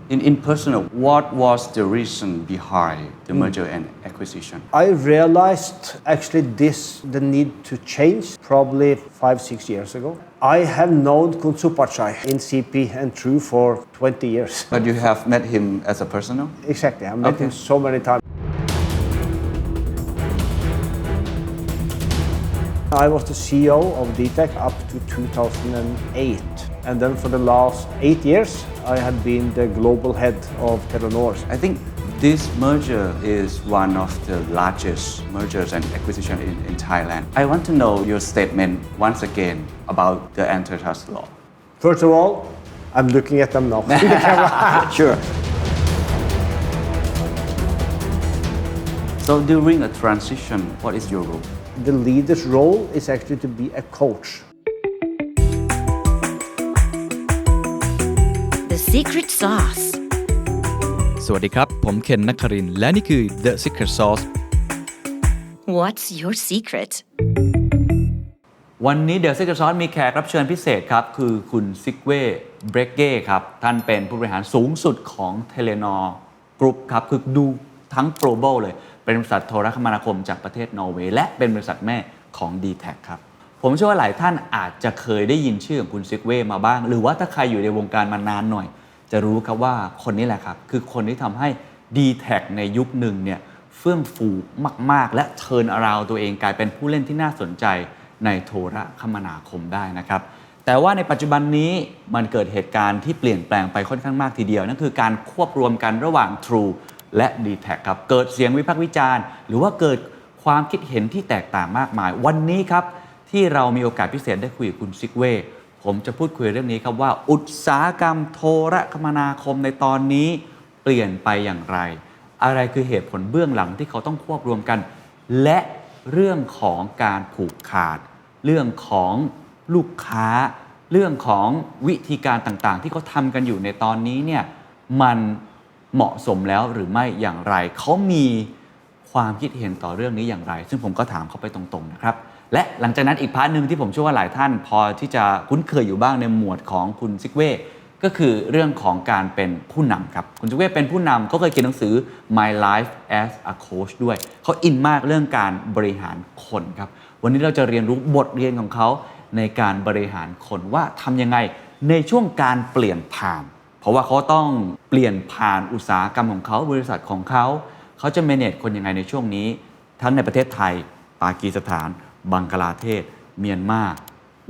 In personal, what was the reason behind the merger and acquisition? I realized actually the need to change probably 5-6 years ago. I have known Khun Supachai in CP and True for 20 years. But you have met him as a personal? Exactly. I met him so many times. I was the CEO of True-dtac up to 2008. And then for the last 8 years, I have been the global head of Telenor. I think this merger is one of the largest mergers and acquisition in Thailand. I want to know your statement once again about the antitrust law. First of all, I'm looking at them now. Sure. So during a transition, what is your role? The leader's role is actually to be a coach. The Secret Sauce สวัสดีครับผมเคนนครินทร์และนี่คือ The Secret Sauce What's your secret วันนี้ The Secret Sauce มีแขกรับเชิญพิเศษครับคือคุณซิกเว่เบรกเก้ครับท่านเป็นผู้บริหารสูงสุดของ Telenor Group ครับคือดูทั้ง global เลยเป็นบริษัทโทรคมนาคมจากประเทศนอร์เวย์และเป็นบริษัทแม่ของ True-dtac ครับผมเชื่อว่าหลายท่านอาจจะเคยได้ยินชื่อของคุณซิกเว่มาบ้างหรือว่าถ้าใครอยู่ในวงการมานานหน่อยจะรู้ครับว่าคนนี้แหละครับคือคนที่ทำให้ True-dtac ในยุคหนึ่งเนี่ยเฟื่องฟูมากๆและเทิร์นอราวตัวเองกลายเป็นผู้เล่นที่น่าสนใจในโทรคมนาคมได้นะครับแต่ว่าในปัจจุบันนี้มันเกิดเหตุการณ์ที่เปลี่ยนแปลงไปค่อนข้างมากทีเดียวนั่นคือการควบรวมกันระหว่าง True และ True-dtac ครับเกิดเสียงวิพากษ์วิจารณ์หรือว่าเกิดความคิดเห็นที่แตกต่างมากมายวันนี้ครับที่เรามีโอกาสพิเศษได้คุยกับคุณซิกเว่ผมจะพูดคุยเรื่องนี้ครับว่าอุตสาหกรรมโทรคมนาคมในตอนนี้เปลี่ยนไปอย่างไรอะไรคือเหตุผลเบื้องหลังที่เขาต้องควบรวมกันและเรื่องของการผูกขาดเรื่องของลูกค้าเรื่องของวิธีการต่างๆที่เขาทำกันอยู่ในตอนนี้เนี่ยมันเหมาะสมแล้วหรือไม่อย่างไรเขามีความคิดเห็นต่อเรื่องนี้อย่างไรซึ่งผมก็ถามเขาไปตรงๆนะครับและหลังจากนั้นอีกพาร์ทนึงที่ผมเชื่อว่าหลายท่านพอที่จะคุ้นเคยอยู่บ้างในหมวดของคุณซิกเว่ก็คือเรื่องของการเป็นผู้นำครับคุณซิกเว่เป็นผู้นำเขาเคยเขียนหนังสือ My Life as a Coach ด้วยเขาอินมากเรื่องการบริหารคนครับวันนี้เราจะเรียนรู้บทเรียนของเขาในการบริหารคนว่าทำยังไงในช่วงการเปลี่ยนผ่านเพราะว่าเขาต้องเปลี่ยนผ่านอุตสาหกรรมของเขาบริษัทของเขาจะ manage คนยังไงในช่วงนี้ทั้งในประเทศไทยปากีสถานบังกลาเทศเมียนมา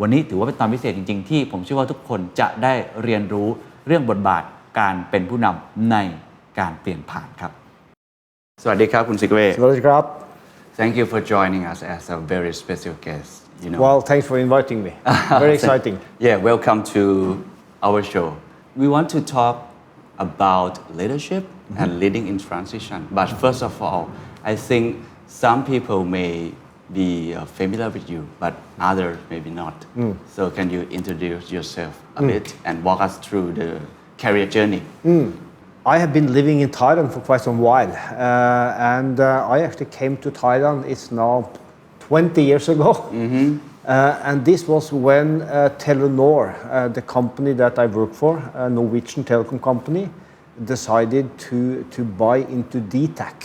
วันนี้ถือว่าเป็นตอนพิเศษจริงๆที่ผมเชื่อว่าทุกคนจะได้เรียนรู้เรื่องบทบาทการเป็นผู้นำในการเปลี่ยนผ่านครับสวัสดีครับคุณซิกเว่ สวัสดีครับ Thank you for joining us as a very special guest. Well, thanks for inviting me. Very exciting. Yeah, welcome to our show. We want to talk about leadership and leading in transition. But first of all, I think some people may be familiar with you, but others maybe not. So can you introduce yourself a bit and walk us through the career journey? I have been living in Thailand for quite some while, and I actually came to Thailand. It's now 20 years ago, and this was when Telenor, the company that I work for, a Norwegian telecom company, decided to buy into True-dtac.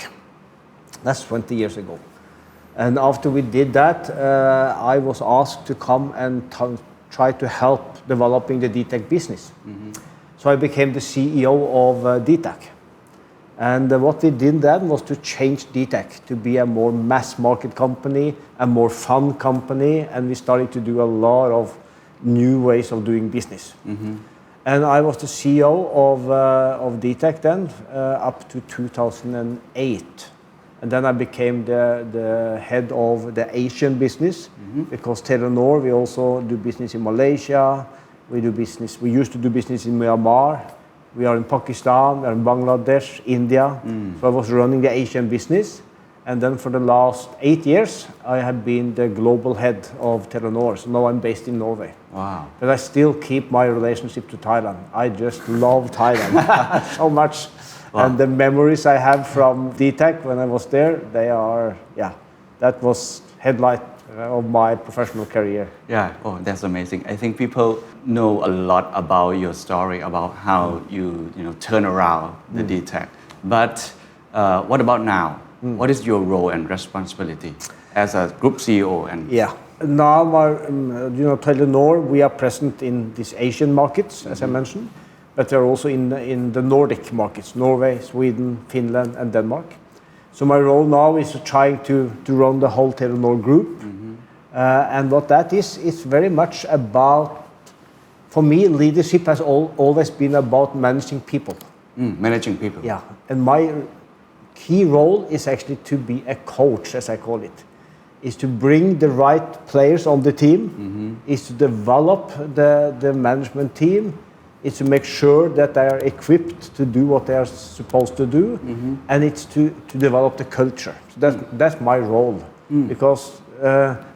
That's 20 years ago. And after we did that, I was asked to come and try to help developing the True-dtac business. So I became the CEO of True-dtac. And what we did then was to change True-dtac to be a more mass market company, a more fun company, and we started to do a lot of new ways of doing business. And I was the CEO of True-dtac then up to 2008. And then I became the head of the Asian business because Telenor, we also do business in Malaysia. We used to do business in Myanmar. We are in Pakistan, we are in Bangladesh, India. So I was running the Asian business. And then for the last 8 years, I have been the global head of Telenor. So now I'm based in Norway. Wow. But I still keep my relationship to Thailand. I just love Thailand so much. Wow. And the memories I have from True-dtac when I was there, they are, that was headlight of my professional career. Yeah, oh, that's amazing. I think people know a lot about your story, about how you turn around the DTAC. But what about now? What is your role and responsibility as a group CEO? And Yeah. Now, Telenor, we are present in these Asian markets, as I mentioned, but we're also in the Nordic markets, Norway, Sweden, Finland, and Denmark. So my role now is trying to run the whole Telenor Group. And what that is, it's very much about, for me, leadership has always been about managing people. Managing people. Yeah, and my key role is actually to be a coach, as I call it, is to bring the right players on the team, is to develop the management team, is to make sure that they are equipped to do what they are supposed to do, and it's to develop the culture. So that's my role, because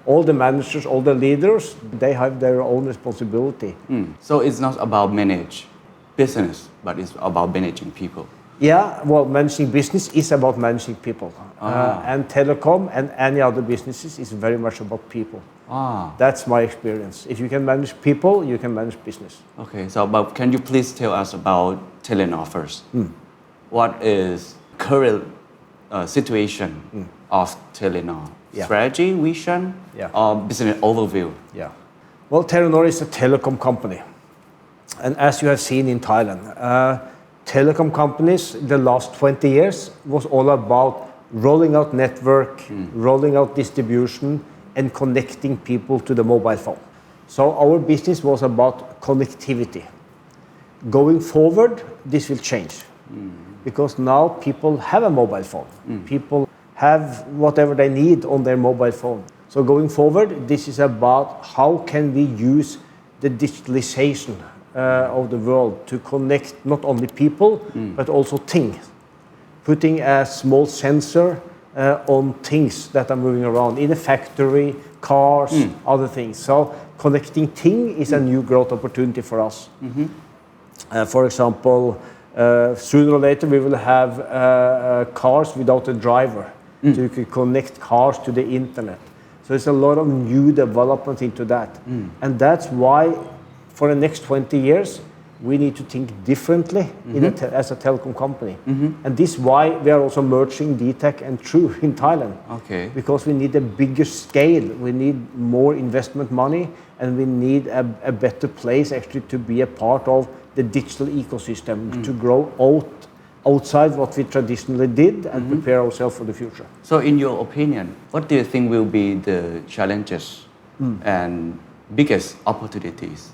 all the managers, all the leaders, they have their own responsibility. So it's not about manage business, but it's about managing people. Yeah, well, managing business is about managing people. And telecom and any other businesses is very much about people. That's my experience. If you can manage people, you can manage business. Okay, so but can you please tell us about Telenor first? What is current situation of Telenor? Yeah. Strategy, vision, Yeah. or business overview? Yeah. Well, Telenor is a telecom company. And as you have seen in Thailand, telecom companies the last 20 years was all about rolling out network, rolling out distribution, and connecting people to the mobile phone. So our business was about connectivity. Going forward, this will change because now people have a mobile phone. People have whatever they need on their mobile phone. So going forward, this is about how can we use the digitalization of the world to connect not only people but also things. Putting a small sensor on things that are moving around in a factory, cars, other things. So connecting things is a new growth opportunity for us. For example, sooner or later we will have cars without a driver. So you can connect cars to the internet. So there's a lot of new development into that. And that's why for the next 20 years, we need to think differently as a telecom company. And this is why we are also merging DTAC and True in Thailand. Okay. Because we need a bigger scale, we need more investment money, and we need a better place actually to be a part of the digital ecosystem, to grow outside what we traditionally did and prepare ourselves for the future. So in your opinion, what do you think will be the challenges and biggest opportunities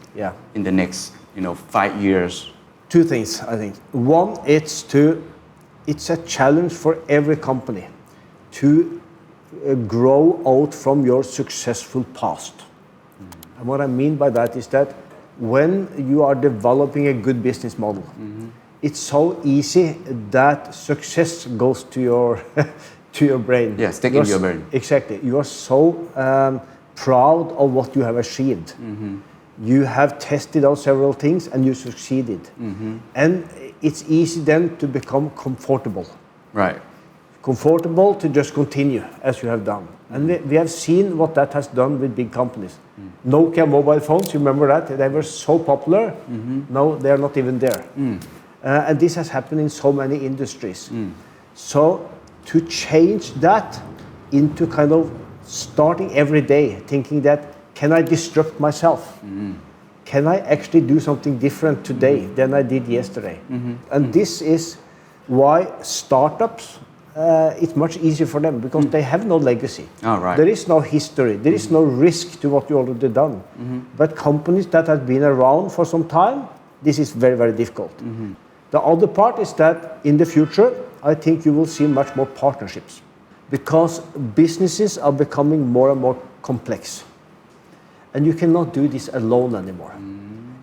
in the next 5 years? Two things, I think. One, it's a challenge for every company to grow out from your successful past. And what I mean by that is that when you are developing a good business model, it's so easy that success goes to your to your brain. Yeah, stick in your brain. Exactly. You are so proud of what you have achieved. You have tested out several things and you succeeded. And it's easy then to become comfortable. Right. Comfortable to just continue as you have done. And we have seen what that has done with big companies. Nokia mobile phones, you remember that? They were so popular. Now they're not even there. And this has happened in so many industries. So to change that into kind of starting every day thinking that, can I disrupt myself? Can I actually do something different today than I did yesterday? And this is why startups, it's much easier for them because they have no legacy. Right. There is no history. There is no risk to what you already done. But companies that have been around for some time, this is very, very difficult. The other part is that in the future, I think you will see much more partnerships because businesses are becoming more and more complex. And you cannot do this alone anymore.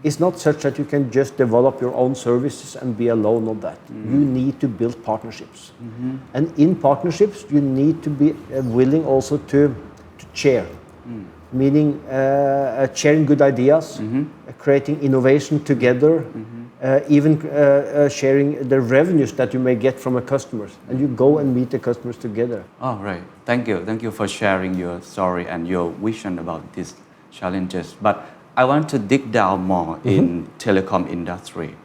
It's not such that you can just develop your own services and be alone on that. You need to build partnerships. And in partnerships, you need to be willing also to share. Meaning sharing good ideas, creating innovation together, even sharing the revenues that you may get from a customers, and you go and meet the customers together. Oh, right. Thank you for sharing your story and your vision about these challenges. But I want to dig down more in telecom industry.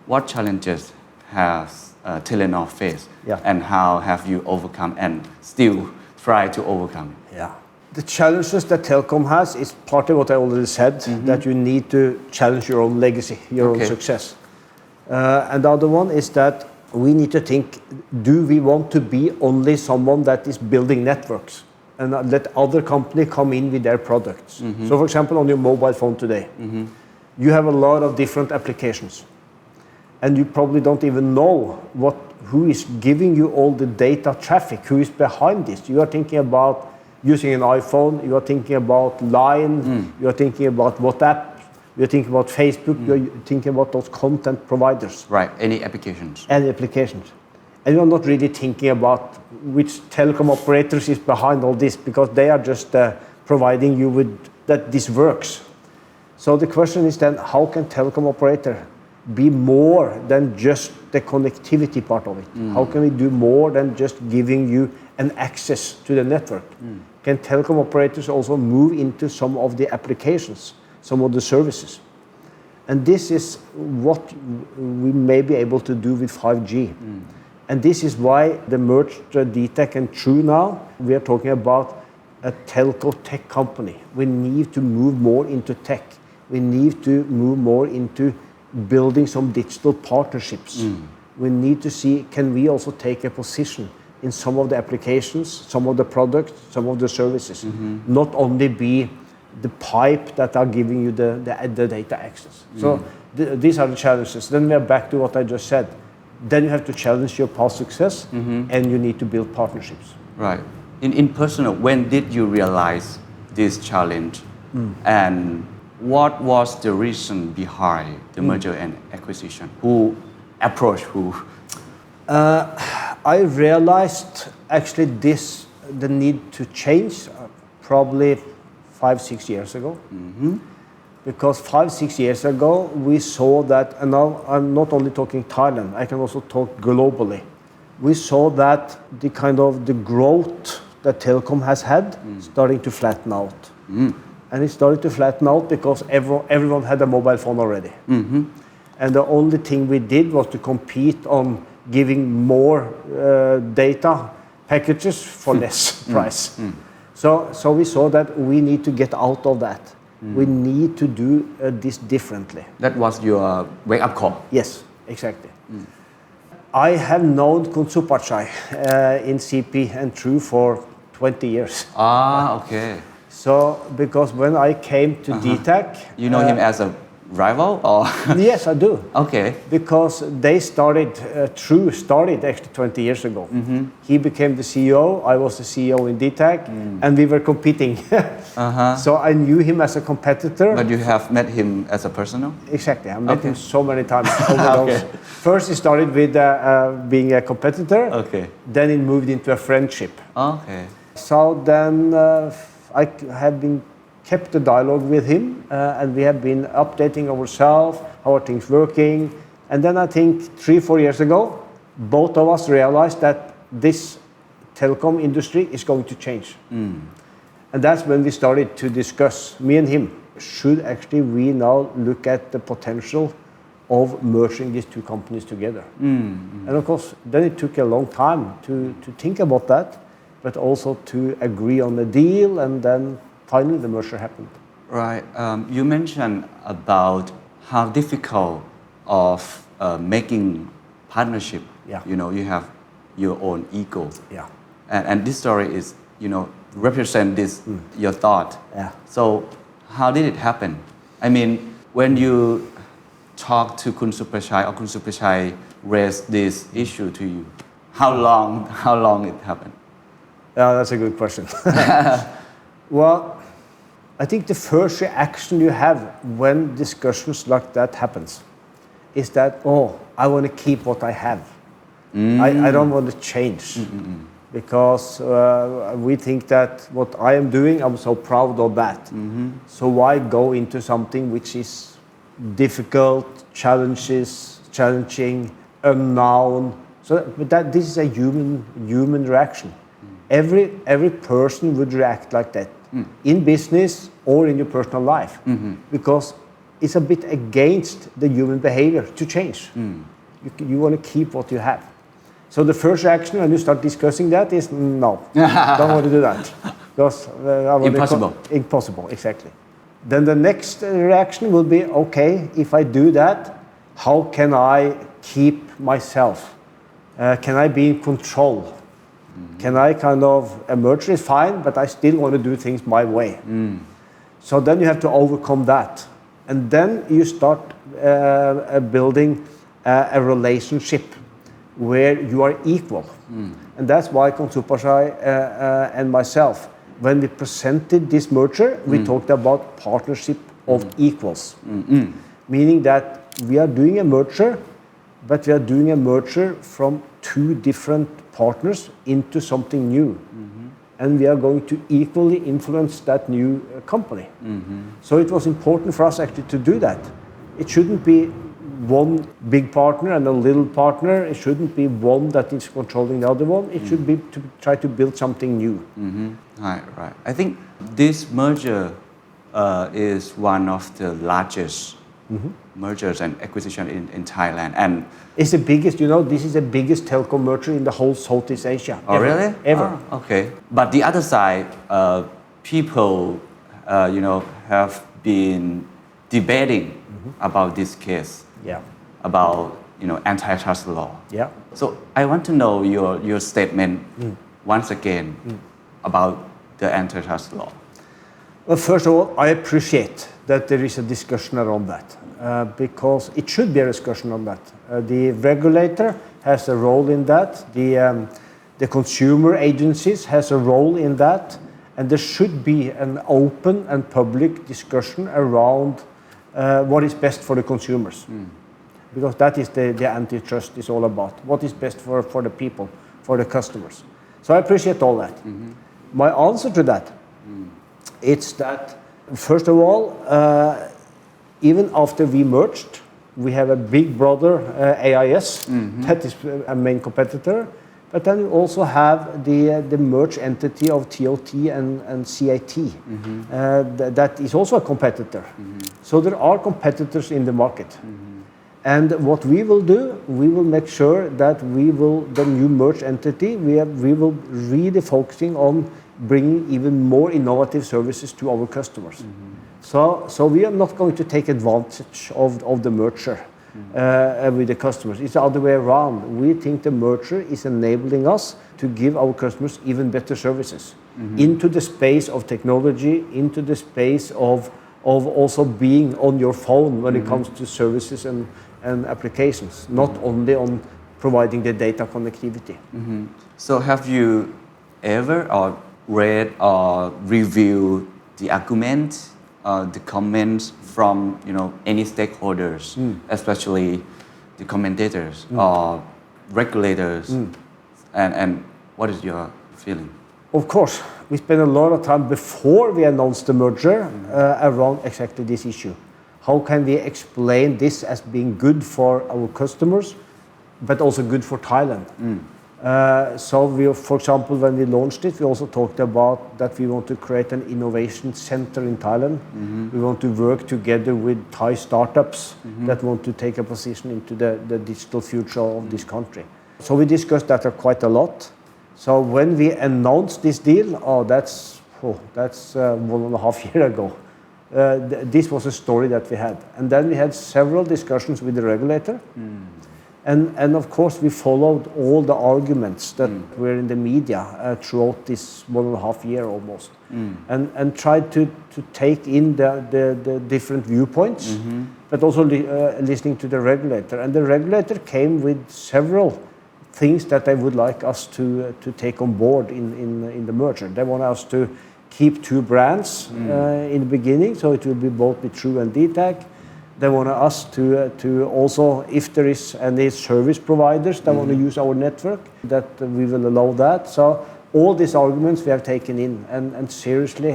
What challenges has Telenor faced, Yeah. and how have you overcome and still try to overcome? Yeah. The challenges that telecom has is partly what I already said, that you need to challenge your own legacy, your own success. And the other one is that we need to think, do we want to be only someone that is building networks and let other company come in with their products? So for example, on your mobile phone today, you have a lot of different applications. And you probably don't even know who is giving you all the data traffic, who is behind this. You are thinking about using an iPhone, you are thinking about Line, you are thinking about WhatsApp, you are thinking about Facebook, you are thinking about those content providers. Right. Any applications? Any applications. And you are not really thinking about which telecom operators is behind all this, because they are just providing you with that this works. So the question is then, how can telecom operator be more than just the connectivity part of it? How can we do more than just giving you an access to the network? Can telecom operators also move into some of the applications, some of the services? And this is what we may be able to do with 5G. And this is why the merged True-dtac and True now, we are talking about a telco tech company. We need to move more into tech. We need to move more into building some digital partnerships. We need to see, can we also take a position in some of the applications, some of the products, some of the services, not only be the pipe that are giving you the data access. So these are the challenges. Then we are back to what I just said. Then you have to challenge your past success, and you need to build partnerships. Right. In personal, when did you realize this challenge, and what was the reason behind the merger and acquisition? Who approached who? I realized actually the need to change probably 5-6 years ago. Because 5-6 years ago we saw that, and now I'm not only talking Thailand, I can also talk globally. We saw that the growth that telecom has had starting to flatten out. And it started to flatten out because everyone had a mobile phone already. And the only thing we did was to compete on giving more data packages for less price. So we saw that we need to get out of that. We need to do this differently. That was your wake-up call? Yes, exactly. I have known Kun Supachai in CP and True for 20 years. Okay. So because when I came to dtac... You know him as a rival, or? Yes, I do. Okay. Because they started, True started actually 20 years ago. He became the CEO, I was the CEO in dtac, and we were competing. So I knew him as a competitor. But you have met him as a personal? Exactly, I met him so many times. First he started with being a competitor, then it moved into a friendship. Okay. So then I have been kept the dialogue with him, and we have been updating ourselves, how are things working. And then I think 3-4 years ago, both of us realized that this telecom industry is going to change. And that's when we started to discuss, me and him, should actually we now look at the potential of merging these two companies together. And of course, then it took a long time to think about that, but also to agree on the deal, and then finally the merger happened. Right. You mentioned about how difficult of making partnership. You know, you have your own ego. And this story is, represent this your thought. So how did it happen? I mean, when you talk to Kun Supachai, or Kun Supachai raised this issue to you, how long it happened? That's a good question. Well, I think the first reaction you have when discussions like that happens is that, I want to keep what I have. I don't want to change. Because we think that what I am doing, I'm so proud of that. So why go into something which is difficult, challenging, unknown. So this is a human reaction. Every person would react like that in business or in your personal life because it's a bit against the human behavior to change. You want to keep what you have. So the first reaction when you start discussing that is no, don't want to do that. Because Impossible. Impossible, exactly. Then the next reaction will be, okay, if I do that, how can I keep myself? Can I be in control? Can I kind of, a merger is fine, but I still want to do things my way. So then you have to overcome that. And then you start building a relationship where you are equal. And that's why Kong Supershai and myself, when we presented this merger, we talked about partnership of equals. Meaning that we are doing a merger, but we are doing a merger from two different partners into something new. And we are going to equally influence that new company. So it was important for us actually to do that. It shouldn't be one big partner and a little partner. It shouldn't be one that is controlling the other one. It should be to try to build something new. Right. I think this merger is one of the largest mergers and acquisition in Thailand. And it's the biggest, this is the biggest telecom merger in the whole Southeast Asia. Oh, really? Ever. Oh, okay. But the other side, people, have been debating about this case. Yeah. About, antitrust law. Yeah. So I want to know your statement once again about the antitrust law. Well, first of all, I appreciate that there is a discussion around that because it should be a discussion on that. The regulator has a role in that. The consumer agencies has a role in that, and there should be an open and public discussion around what is best for the consumers, because that is the antitrust is all about. What is best for the people, for the customers. So I appreciate all that. My answer to that, it's that first of all, even after we merged, we have a big brother, AIS, that is a main competitor. But then we also have the merged entity of TOT and CAT. That is also a competitor. So there are competitors in the market. And what we will do, we will make sure that the new merged entity, we will really focusing on bringing even more innovative services to our customers. So we are not going to take advantage of the merger with the customers. It's the other way around. We think the merger is enabling us to give our customers even better services into the space of technology, into the space of also being on your phone when it comes to services and applications, not only on providing the data connectivity. So have you ever read or reviewed the argument, the comments from any stakeholders, especially the commentators or regulators, and what is your feeling? Of course, we spent a lot of time before we announced the merger around exactly this issue. How can we explain this as being good for our customers, but also good for Thailand? So we, for example, when we launched it, we also talked about that we want to create an innovation center in Thailand. We want to work together with Thai startups that want to take a position into the digital future of this country. So we discussed that quite a lot. So when we announced this deal, that's 1.5 years ago. This was a story that we had. And then we had several discussions with the regulator. And of course, we followed all the arguments that were in the media throughout this 1.5 years almost, and tried to take in the different viewpoints, but also listening to the regulator. And the regulator came with several things that they would like us to take on board in the merger. They want us to keep two brands in the beginning, so it will be both the True and True-dtac. They want us to also, if there is any service providers that want to use our network, that we will allow that. So all these arguments we have taken in and seriously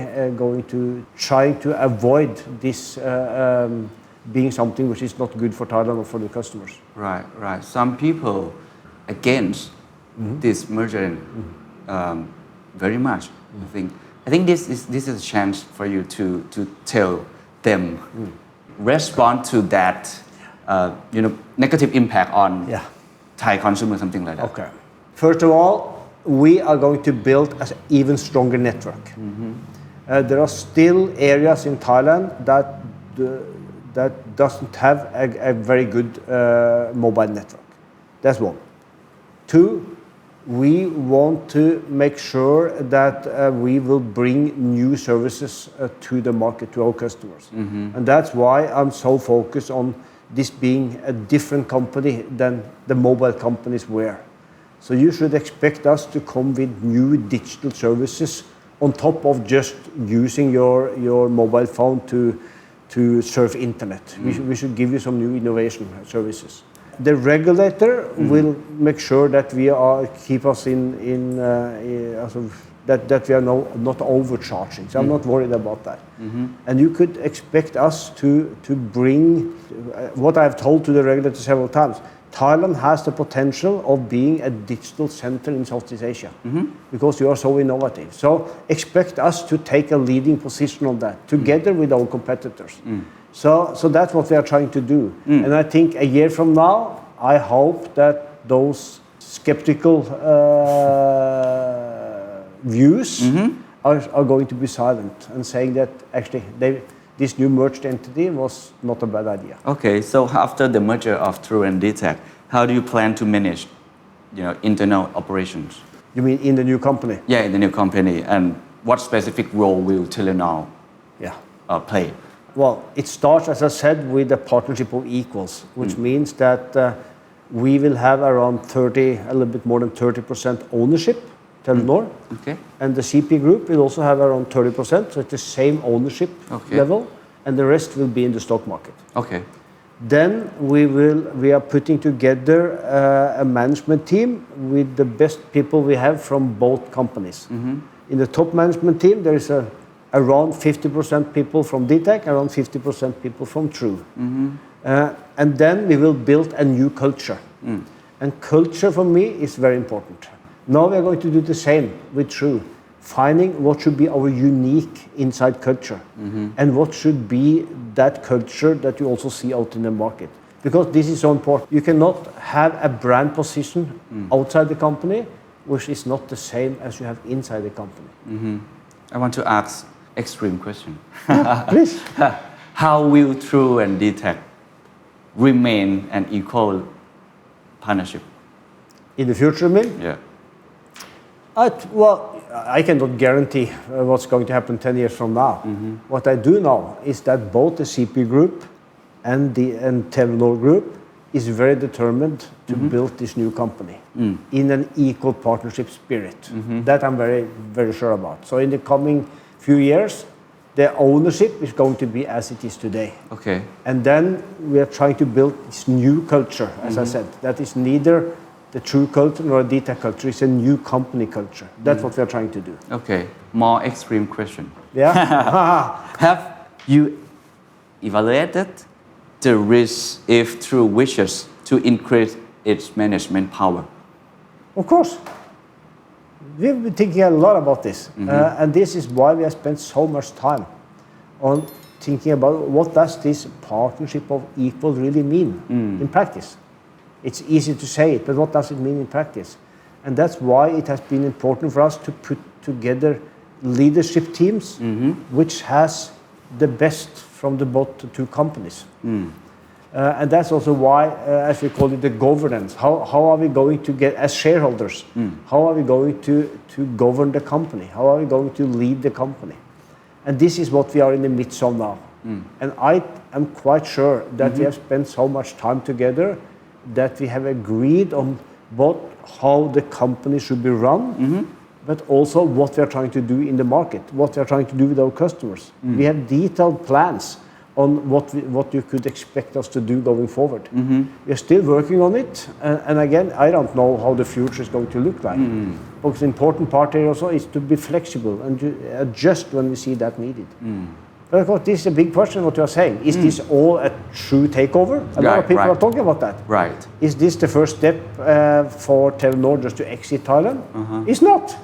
trying to avoid this being something which is not good for Thailand or for the customers. Right, right. Some people against this merger very much. I think this is a chance for you to tell them respond to that negative impact on Thai consumer, something like that. Okay. First of all, we are going to build an even stronger network. There are still areas in Thailand that doesn't have a very good mobile network. That's one. Two, we want to make sure that we will bring new services to the market, to our customers. And that's why I'm so focused on this being a different company than the mobile companies were. So you should expect us to come with new digital services on top of just using your mobile phone to surf internet. We should give you some new innovation services. The regulator will make sure that we keep us that we are not overcharging. So I'm not worried about that. And you could expect us to bring what I've told to the regulator several times. Thailand has the potential of being a digital center in Southeast Asia because you are so innovative. So expect us to take a leading position on that together with our competitors. So that's what we are trying to do. And I think a year from now, I hope that those skeptical views are going to be silent and saying that actually this new merged entity was not a bad idea. Okay, so after the merger of True and dtac, how do you plan to manage, internal operations? You mean in the new company? Yeah, in the new company, and what specific role will Telenor play? Well, it starts, as I said, with a partnership of equals, which means that we will have around a little bit more than 30% ownership, Telenor. Okay. And the CP Group will also have around 30%, so it's the same ownership level, and the rest will be in the stock market. Okay. Then we are putting together a management team with the best people we have from both companies. In the top management team, there is around 50% people from dtac, around 50% people from True. And then we will build a new culture. And culture for me is very important. Now we are going to do the same with True, finding what should be our unique inside culture and what should be that culture that you also see out in the market. Because this is so important. You cannot have a brand position outside the company which is not the same as you have inside the company. I want to ask extreme question. Please. How will True and dtac remain an equal partnership? In the future, I mean? Yeah. Well, I cannot guarantee what's going to happen 10 years from now. What I do know is that both the CP Group and Telenor Group is very determined to build this new company in an equal partnership spirit. That I'm very, very sure about. So in the coming few years, the ownership is going to be as it is today. Okay. And then we are trying to build this new culture, as I said. That is neither the True culture nor a dtac culture. It's a new company culture. That's what we are trying to do. Okay. More extreme question. Yeah? Have you evaluated the risk if True wishes to increase its management power? Of course. We've been thinking a lot about this. And this is why we have spent so much time on thinking about what does this partnership of equals really mean in practice. It's easy to say it, but what does it mean in practice? And that's why it has been important for us to put together leadership teams which has the best from both the two companies. And that's also why, as we call it, the governance. How are we going to get, as shareholders, how are we going to govern the company? How are we going to lead the company? And this is what we are in the midst of now. And I am quite sure that we have spent so much time together that we have agreed on both how the company should be run, but also what we are trying to do in the market, what we are trying to do with our customers. We have detailed plans on what you could expect us to do going forward. We are still working on it, and again, I don't know how the future is going to look like. Because the important part here also is to be flexible and to adjust when we see that needed. But of course, this is a big question what you are saying. Is this all a true takeover? A lot of people are talking about that. Right. Is this the first step for Telenor just to exit Thailand? It's not.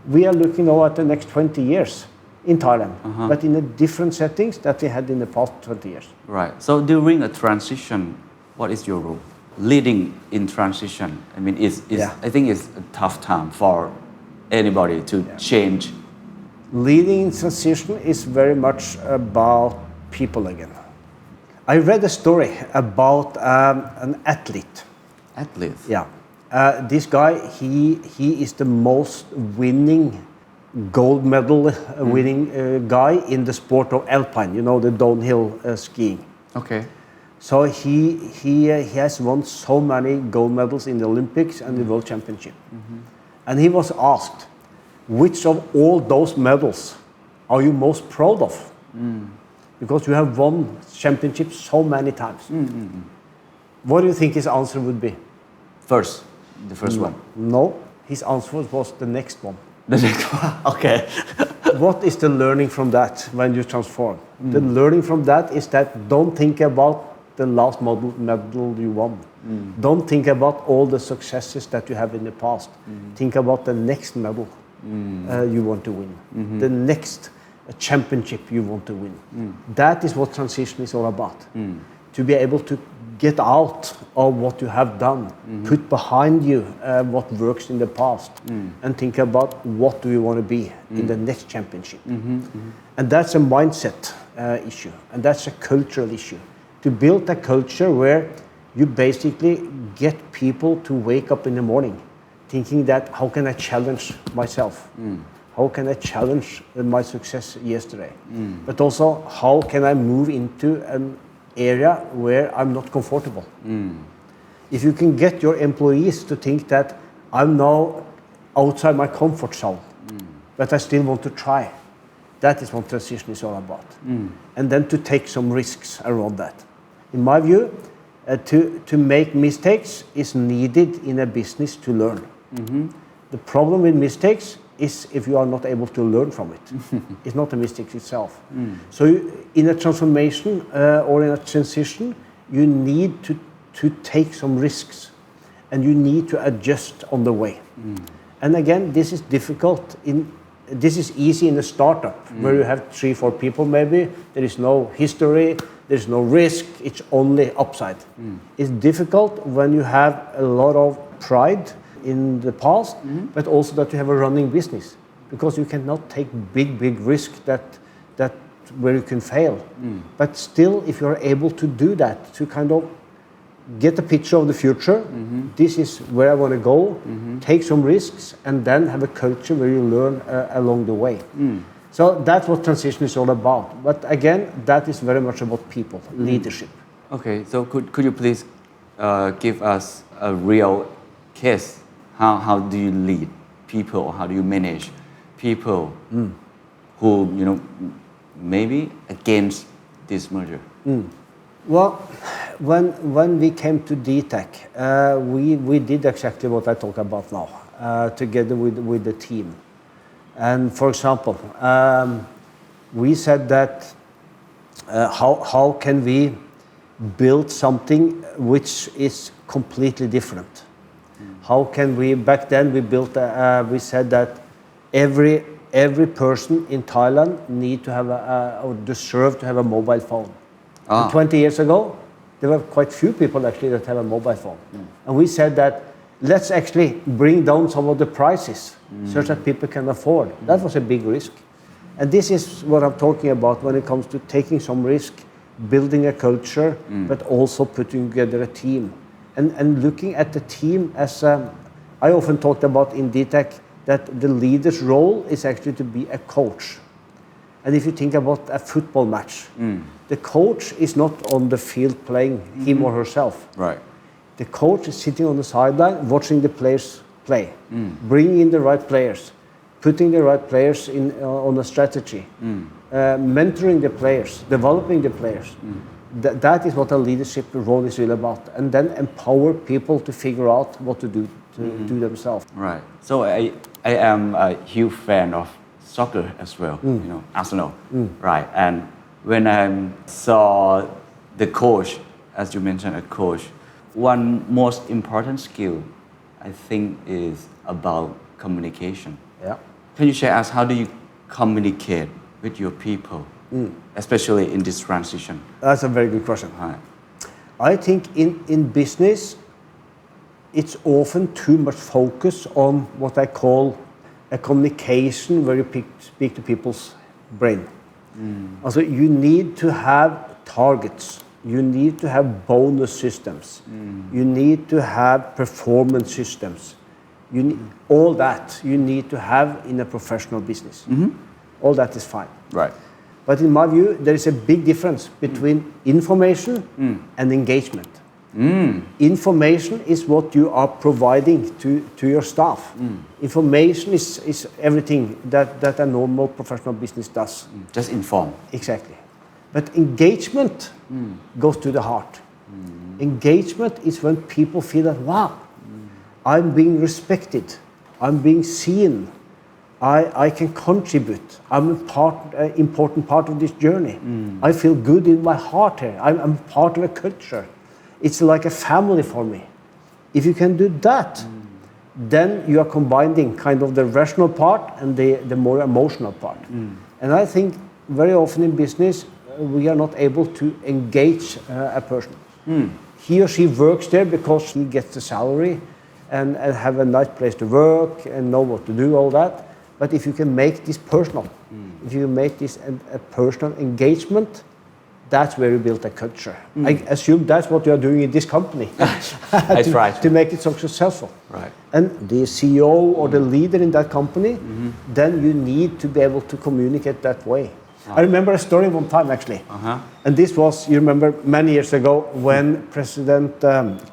We are looking now at the next 20 years in Thailand, but in a different settings that we had in the past 20 years. Right. So during a transition, what is your role? Leading in transition. I mean, I think it's a tough time for anybody to change. Leading in transition is very much about people again. I read a story about an athlete. Athlete. Yeah. This guy, he is the most winning gold medal winning guy in the sport of alpine, you know, the downhill skiing. Okay. So he has won so many gold medals in the Olympics and the World Championship. And he was asked, which of all those medals are you most proud of? Because you have won championships so many times. What do you think his answer would be? The first one. No, his answer was the next one. The next one. Okay. What is the learning from that when you transform? The learning from that is that don't think about the last medal you won. Don't think about all the successes that you have in the past. Think about the next medal you want to win. The next championship you want to win. That is what transition is all about. To be able to get out of what you have done, put behind you what works in the past, and think about what do you want to be in the next championship. And that's a mindset issue, and that's a cultural issue. To build a culture where you basically get people to wake up in the morning thinking that how can I challenge myself? How can I challenge my success yesterday? But also, how can I move into an area where I'm not comfortable? If you can get your employees to think that I'm now outside my comfort zone, but I still want to try, that is what transition is all about. And then to take some risks around that. In my view, to make mistakes is needed in a business to learn. The problem with mistakes is if you are not able to learn from it. It's not a mistake itself. So in a transformation or in a transition, you need to take some risks and you need to adjust on the way. And again, this is difficult. This is easy in a startup where you have 3-4 people maybe. There is no history, there is no risk, it's only upside. It's difficult when you have a lot of pride in the past, but also that you have a running business, because you cannot take big risk that where you can fail. But still, if you are able to do that, to kind of get a picture of the future, this is where I want to go, take some risks, and then have a culture where you learn along the way. So that's what transition is all about. But again, that is very much about people, leadership. Okay, so could you please give us a real case? How do you lead people? How do you manage people who, you know, maybe against this merger? Well, when we came to DTAC, we did exactly what I talk about now, together with the team. And for example, we said that how can we build something which is completely different? How can we, back then we said that every person in Thailand need to have or deserve to have a mobile phone. And 20 years ago, there were quite few people actually that have a mobile phone. And we said that let's actually bring down some of the prices such that people can afford. That was a big risk. And this is what I'm talking about when it comes to taking some risk, building a culture, but also putting together a team. And looking at the team as, I often talked about in DTAC, that the leader's role is actually to be a coach. And if you think about a football match, the coach is not on the field playing him or herself. Right. The coach is sitting on the sideline watching the players play, bringing in the right players, putting the right players in on a strategy, mentoring the players, developing the players. That is what a leadership role is really about, and then empower people to figure out what to do themselves. Right. So I am a huge fan of soccer as well. You know, Arsenal. Right. And when I saw the coach, as you mentioned, a coach, one most important skill, I think, is about communication. Yeah. Can you share us how do you communicate with your people, especially in this transition? That's a very good question. Right. I think in business, it's often too much focus on what I call a communication where you speak to people's brain. Also, you need to have targets. You need to have bonus systems. You need to have performance systems. All that you need to have in a professional business. All that is fine. Right. But in my view, there is a big difference between information and engagement. Information is what you are providing to your staff. Information is everything that a normal professional business does. Just inform. Exactly. But engagement goes to the heart. Engagement is when people feel that, wow, I'm being respected, I'm being seen, I can contribute, I'm an important part of this journey. I feel good in my heart here, I'm part of a culture. It's like a family for me. If you can do that, then you are combining kind of the rational part and the more emotional part. And I think very often in business, we are not able to engage a person. He or she works there because he gets the salary and have a nice place to work and know what to do, all that. But if you can make this personal, if you make this a personal engagement, that's where you build a culture. I assume that's what you are doing in this company. That's right. To make it so successful. Right. And the CEO or the leader in that company, then you need to be able to communicate that way. I remember a story one time actually. And this was, you remember, many years ago when President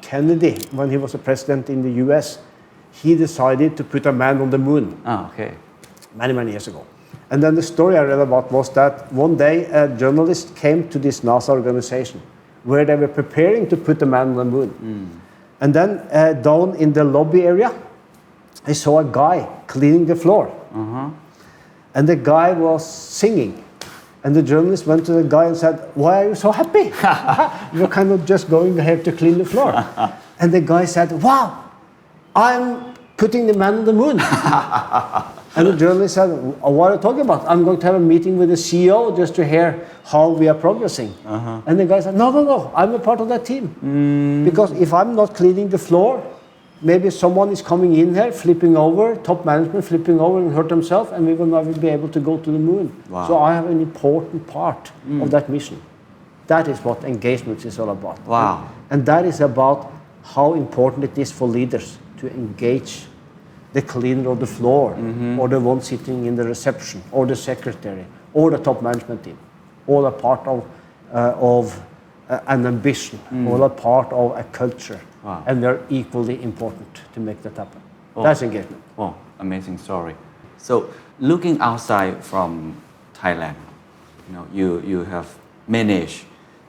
Kennedy, when he was a president in the US, he decided to put a man on the moon. Okay. Many years ago. And then the story I read about was that one day a journalist came to this NASA organization where they were preparing to put the man on the moon. And then down in the lobby area, I saw a guy cleaning the floor. And the guy was singing. And the journalist went to the guy and said, "Why are you so happy? You're kind of just going ahead to clean the floor." And the guy said, "Wow, I'm putting the man on the moon." And the journalist said, "What are you talking about? I'm going to have a meeting with the CEO just to hear how we are progressing." And the guy said, No, I'm a part of that team. Because if I'm not cleaning the floor, maybe someone is coming in here, flipping over, top management flipping over and hurt themselves, and we will never be able to go to the moon. Wow. So I have an important part of that mission. That is what engagement is all about. Wow. And that is about how important it is for leaders to engage the cleaner of the floor, or the one sitting in the reception, or the secretary, or the top management team. All a part of an ambition, all a part of a culture. Wow. And they're equally important to make that happen. Oh. That's engagement. Oh, amazing story. So, looking outside from Thailand, you have managed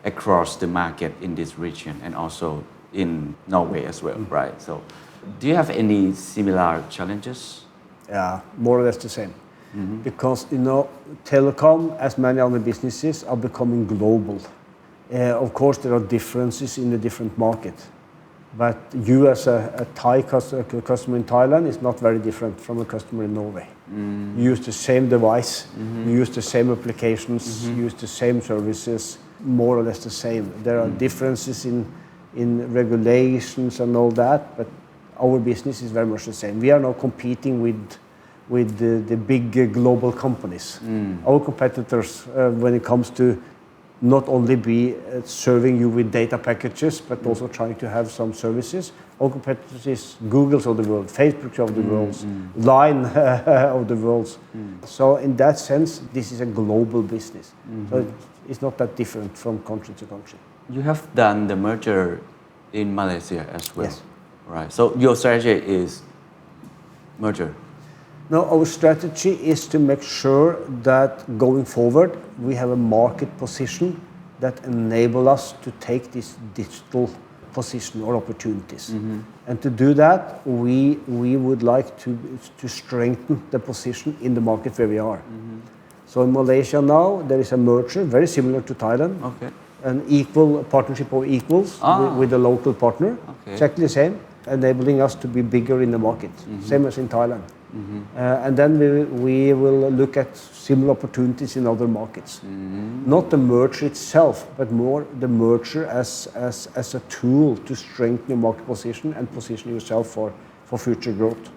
across the market in this region and also in Norway as well, right? So, do you have any similar challenges? Yeah, more or less the same. Because, telecom, as many other businesses, are becoming global. Of course, there are differences in the different markets. But you as a Thai customer in Thailand is not very different from a customer in Norway. You use the same device, you use the same applications, you use the same services, more or less the same. There are differences in regulations and all that, but our business is very much the same. We are now competing with the big global companies. Our competitors, when it comes to not only be serving you with data packages, but also trying to have some services. Our competitors is Google's of the world, Facebook's of the world, Line of the world. So in that sense, this is a global business. So it's not that different from country to country. You have done the merger in Malaysia as well. Yes. Right. So your strategy is merger. No, our strategy is to make sure that going forward, we have a market position that enable us to take this digital position or opportunities. And to do that, we would like to strengthen the position in the market where we are. So in Malaysia now, there is a merger very similar to Thailand. Okay. An equal partnership of equals with a local partner. Okay. Exactly the same, enabling us to be bigger in the market. Same as in Thailand. And then we will look at similar opportunities in other markets. Not the merger itself, but more the merger as a tool to strengthen your market position and position yourself for future growth.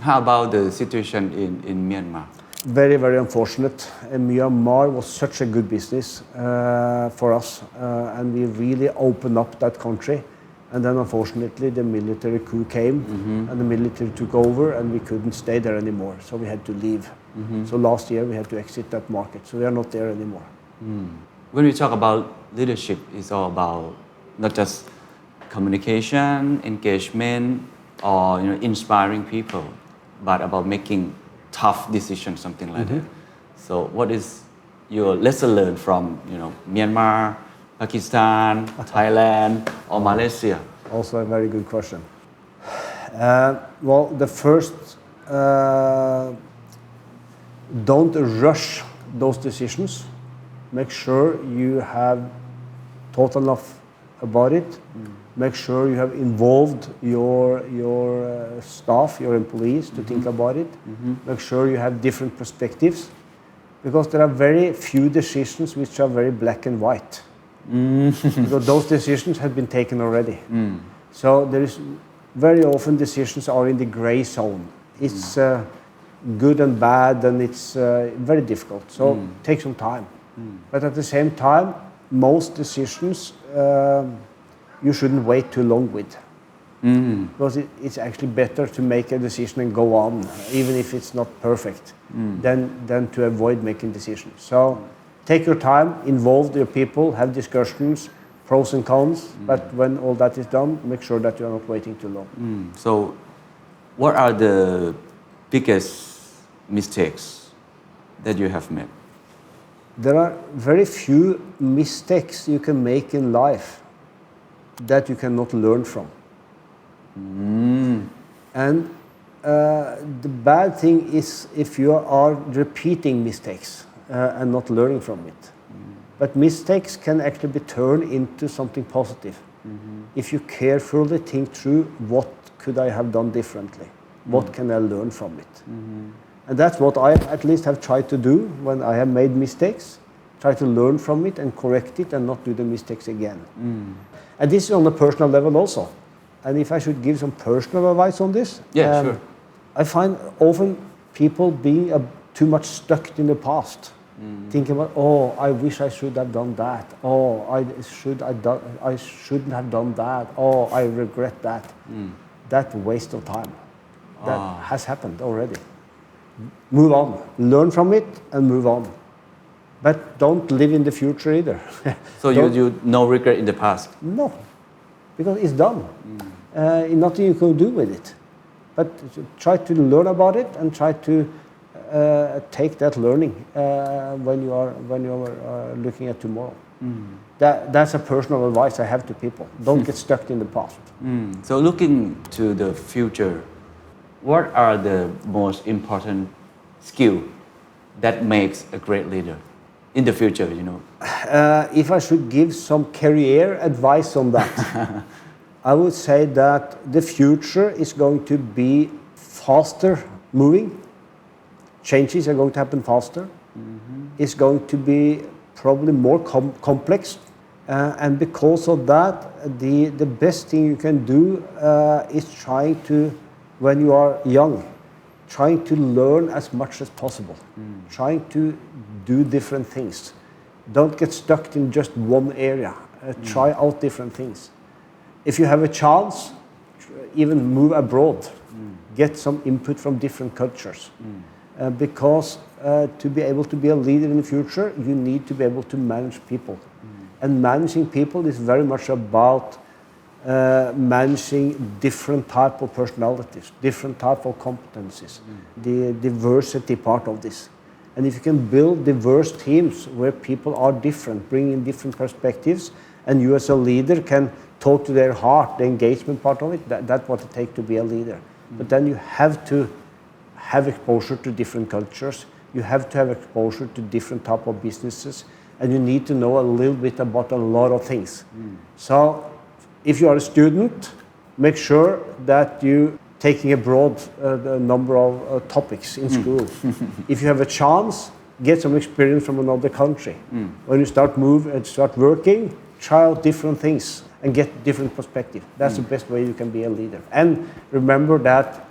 How about the situation in Myanmar? Very, very unfortunate. Myanmar was such a good business for us, and we really opened up that country. And then unfortunately the military coup came and the military took over and we couldn't stay there anymore. So we had to leave. So last year we had to exit that market. So we are not there anymore. When we talk about leadership, it's all about not just communication, engagement, or inspiring people, but about making tough decisions, something like that. So what is your lesson learned from Myanmar, Pakistan, Thailand, or Malaysia? Also a very good question. Well, the first, don't rush those decisions. Make sure you have thought enough about it. Make sure you have involved your staff, your employees to think about it. Make sure you have different perspectives, because there are very few decisions which are very black and white. Because those decisions have been taken already. So there is very often decisions are in the gray zone. It's good and bad, and it's very difficult. So take some time. But at the same time, most decisions you shouldn't wait too long with. Because it's actually better to make a decision and go on, even if it's not perfect, than to avoid making decisions. So take your time, involve your people, have discussions, pros and cons, but when all that is done, make sure that you are not waiting too long. So what are the biggest mistakes that you have made? There are very few mistakes you can make in life that you cannot learn from. And the bad thing is if you are repeating mistakes and not learning from it. But mistakes can actually be turned into something positive. If you carefully think through, what could I have done differently? What can I learn from it? And that's what I at least have tried to do when I have made mistakes. Try to learn from it and correct it and not do the mistakes again. And this is on a personal level also. And if I should give some personal advice on this, Sure. I find often people being too much stuck in the past. Thinking about, I wish I should have done that. I shouldn't have done that. I regret that. That waste of time. That has happened already. Move on. Learn from it and move on. But don't live in the future either. So you no regret in the past? No, because it's done. Nothing you can do with it. But try to learn about it and try to take that learning when you are looking at tomorrow. That's a personal advice I have to people. Don't get stuck in the past. So looking to the future, what are the most important skills that makes a great leader in the future? If I should give some career advice on that, I would say that the future is going to be faster moving. Changes are going to happen faster. It's going to be probably more complex. And because of that, the best thing you can do is trying to, when you are young, trying to learn as much as possible. Trying to do different things. Don't get stuck in just one area. Try out different things. If you have a chance, even move abroad. Get some input from different cultures. Because to be able to be a leader in the future, you need to be able to manage people. And managing people is very much about managing different type of personalities, different type of competencies, the diversity part of this. And if you can build diverse teams where people are different, bring in different perspectives, and you as a leader can talk to their heart, the engagement part of it, that's what it takes to be a leader. But then you have to have exposure to different cultures, you have to have exposure to different type of businesses, and you need to know a little bit about a lot of things. So if you are a student, make sure that you taking a broad number of topics in school. If you have a chance, get some experience from another country. When you start working, try out different things and get different perspective. That's the best way you can be a leader. And remember that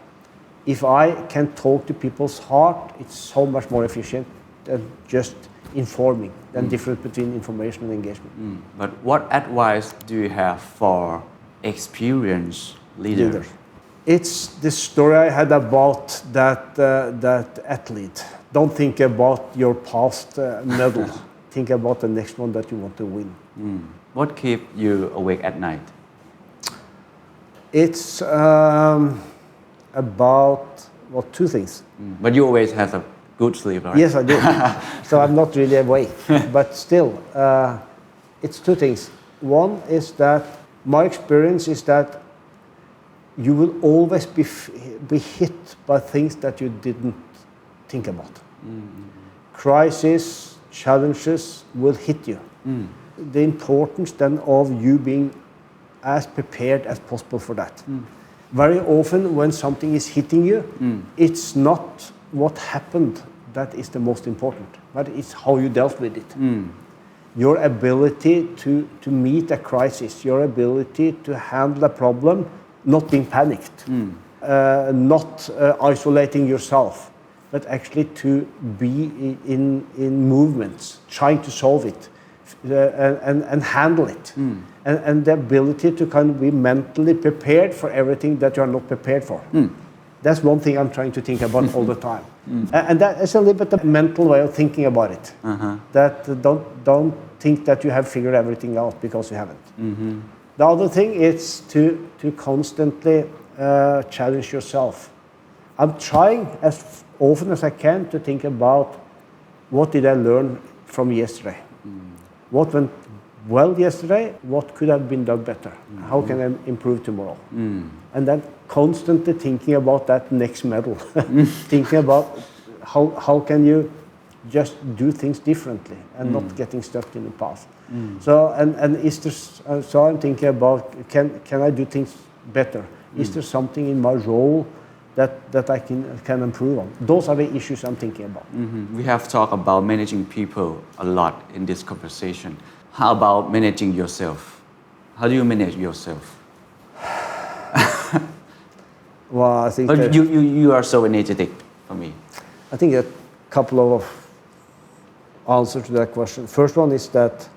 if I can talk to people's heart, it's so much more efficient than just informing, than difference between information and engagement. But what advice do you have for experienced leaders? It's the story I had about that athlete. Don't think about your past medal. Think about the next one that you want to win. What keeps you awake at night? It's about, well, two things. But you always have a good sleep, right? Yes, I do. So I'm not really awake. But still, it's two things. One is that my experience is that you will always be hit by things that you didn't think about. Crises, challenges will hit you. The importance then of you being as prepared as possible for that. Very often when something is hitting you, it's not what happened that is the most important, but it's how you dealt with it. Your ability to meet a crisis, your ability to handle a problem, not being panicked, not isolating yourself, but actually to be in movements, trying to solve it and handle it. And the ability to kind of be mentally prepared for everything that you are not prepared for. That's one thing I'm trying to think about all the time. And that is a little bit a mental way of thinking about it. That don't think that you have figured everything out because you haven't. The other thing is to constantly challenge yourself. I'm trying as often as I can to think about what did I learn from yesterday? What went well yesterday? What could have been done better? How can I improve tomorrow? And then constantly thinking about that next medal. Thinking about how can you just do things differently and not getting stuck in the past. So and is there, so I'm thinking about can I do things better? Is there something in my role that I can improve on? Those are the issues I'm thinking about. We have talked about managing people a lot in this conversation. How about managing yourself? How do you manage yourself? Well, I think you are so energetic for me. I think a couple of answers to that question. First one is that,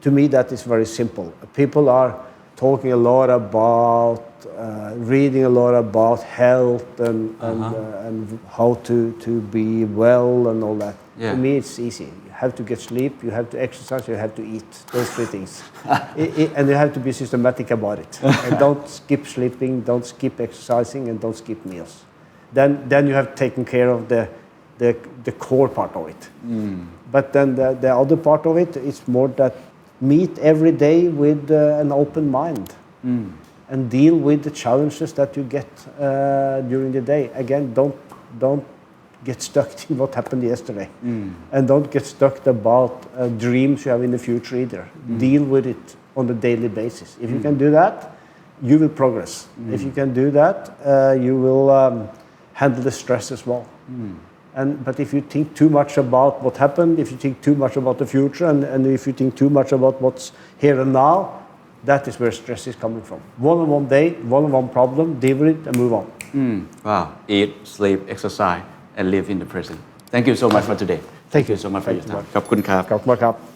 to me, that is very simple. People are talking a lot about, reading a lot about health and how to be well and all that. Yeah. To me, it's easy. You have to get sleep, you have to exercise, you have to eat. Those three things. And you have to be systematic about it. And don't skip sleeping, don't skip exercising, and don't skip meals. Then you have taken care of the core part of it. But then the other part of it is more that meet every day with an open mind and deal with the challenges that you get during the day. Again, don't get stuck in what happened yesterday, and don't get stuck about dreams you have in the future either. Deal with it on a daily basis. If you can do that, you will progress. If you can do that, you will handle the stress as well. But if you think too much about what happened, if you think too much about the future, and if you think too much about what's here and now, that is where stress is coming from. One day, one problem, deal with it and move on. Wow. Eat, sleep, exercise, and live in the present. Thank you so much for today. Thank you so much for your Thank you. time. ขอบคุณครับ ขอบคุณครับ